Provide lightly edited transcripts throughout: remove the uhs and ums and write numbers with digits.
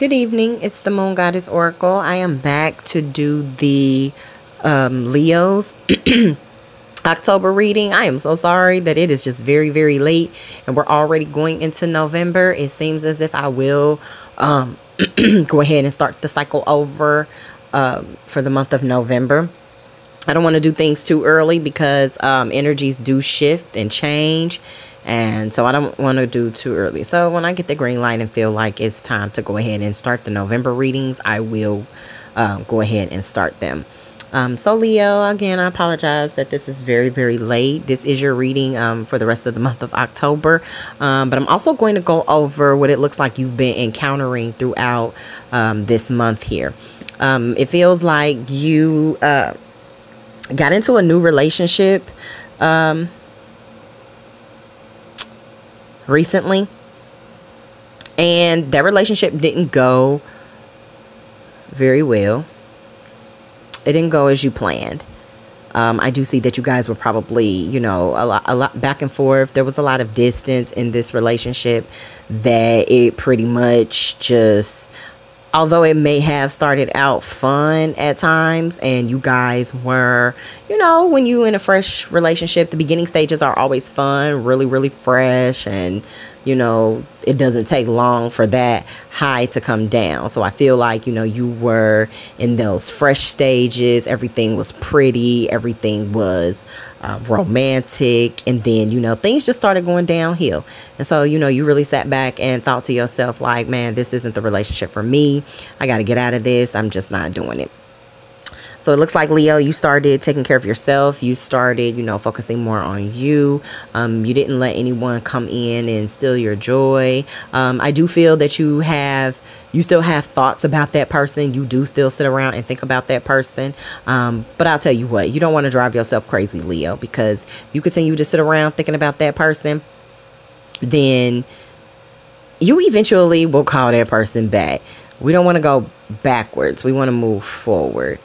Good evening. It's the Moon Goddess Oracle. I am back to do the Leo's October reading. I am so sorry that it is just very, very late and we're already going into November. It seems as if I will go ahead and start the cycle over for the month of November. I don't want to do things too early because energies do shift and change. And so I don't want to do too early. So when I get the green light and feel like it's time to go ahead and start the November readings, I will go ahead and start them. So Leo, again, I apologize that this is very, very late. This is your reading for the rest of the month of October. But I'm also going to go over what it looks like you've been encountering throughout this month here. It feels like you got into a new relationship recently, and that relationship didn't go very well. It didn't go as you planned. I do see that you guys were probably, a lot back and forth. There was a lot of distance in this relationship that it pretty much just, although it may have started out fun at times and you guys were, when you in a fresh relationship, the beginning stages are always fun, really, really fresh. And, it doesn't take long for that high to come down. So I feel like, you were in those fresh stages. Everything was pretty. Everything was romantic. And then, things just started going downhill. And so, you really sat back and thought to yourself like, man, this isn't the relationship for me. I got to get out of this. I'm just not doing it. So it looks like, Leo, you started taking care of yourself. You started, focusing more on you. You didn't let anyone come in and steal your joy. I do feel that you still have thoughts about that person. You do still sit around and think about that person. But I'll tell you what, you don't want to drive yourself crazy, Leo, because you continue to sit around thinking about that person, then you eventually will call that person back. We don't want to go backwards. We want to move forward.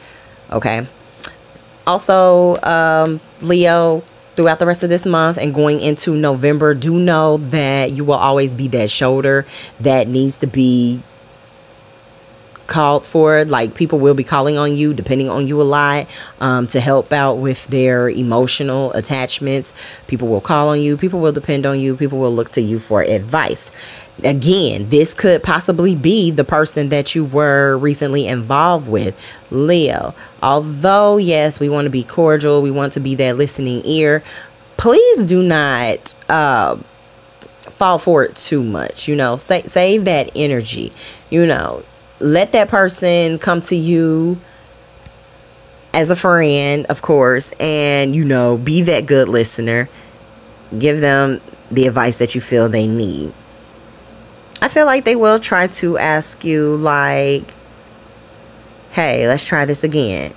Okay. Also, Leo, throughout the rest of this month and going into November, do know that you will always be that shoulder that needs to be called for. Like, people will be calling on you, depending on you a lot, to help out with their emotional attachments. People will call on you. People will depend on you. People will look to you for advice. Again, this could possibly be the person that you were recently involved with, Leo. Although, yes, we want to be cordial. We want to be that listening ear. Please do not fall for it too much. Save that energy. Let that person come to you as a friend, of course, and, be that good listener. Give them the advice that you feel they need. I feel like they will try to ask you, like, hey, let's try this again.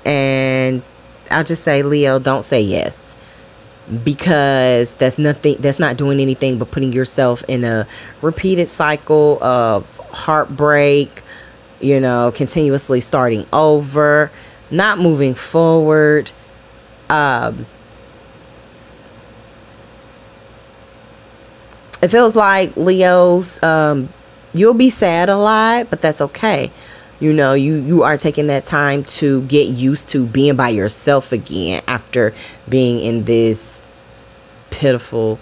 And I'll just say, Leo, don't say yes. Because that's not doing anything but putting yourself in a repeated cycle of heartbreak, continuously starting over, not moving forward. It feels like, Leos, you'll be sad a lot, but that's okay. You are taking that time to get used to being by yourself again after being in this pitiful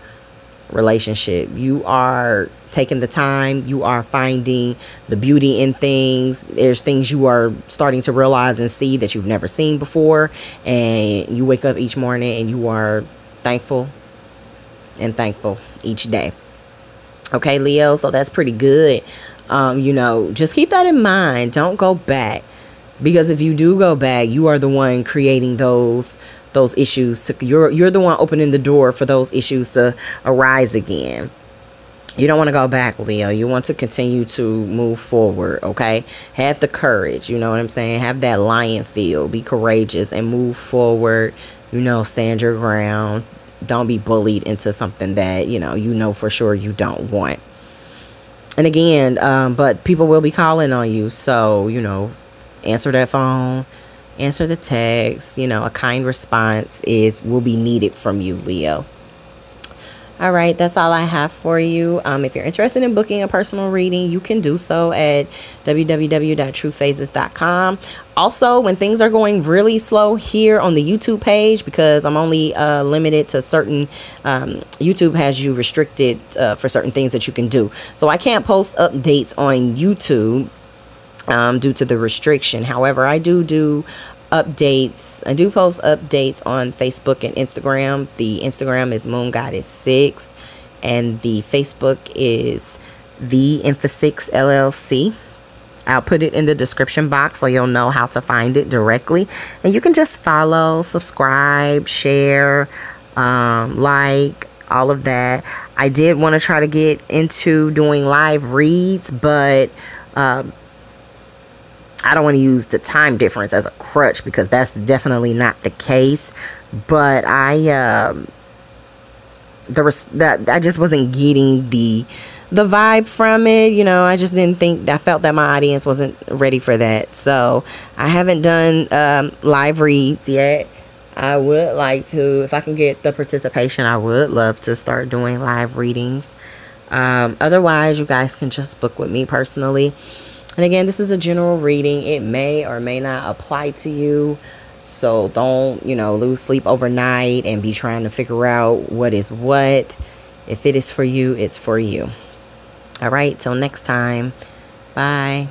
relationship. You are taking the time. You are finding the beauty in things. There's things you are starting to realize and see that you've never seen before. And you wake up each morning and you are thankful each day. Okay, Leo, so that's pretty good. Just keep that in mind. Don't go back, because if you do go back, you are the one creating those issues. You're the one opening the door for those issues to arise again. You don't want to go back, Leo. You want to continue to move forward, okay? Have the courage, you know what I'm saying? Have that lion feel. Be courageous and move forward. Stand your ground. Don't be bullied into something that, for sure you don't want. And again, but people will be calling on you. So, answer that phone, answer the text. A kind response will be needed from you, Leo. All right, that's all I have for you. If you're interested in booking a personal reading, you can do so at www.truephases.com. Also, when things are going really slow here on the YouTube page, because I'm only limited to certain, YouTube has you restricted for certain things that you can do. So I can't post updates on YouTube due to the restriction. However, I do updates. I do post updates on Facebook and Instagram. The Instagram is Moon Goddess 6 and the Facebook is the Infosix LLC. I'll put it in the description box so you'll know how to find it directly, and you can just follow, subscribe, share, like, all of that. I did want to try to get into doing live reads, but I don't want to use the time difference as a crutch, because that's definitely not the case. But I just wasn't getting the vibe from it. You know, I just didn't think, I felt that my audience wasn't ready for that. So I haven't done live reads yet. I would like to, if I can get the participation, I would love to start doing live readings. Otherwise, you guys can just book with me personally. And again, this is a general reading. It may or may not apply to you. So don't, lose sleep overnight and be trying to figure out what is what. If it is for you, it's for you. All right, till next time. Bye.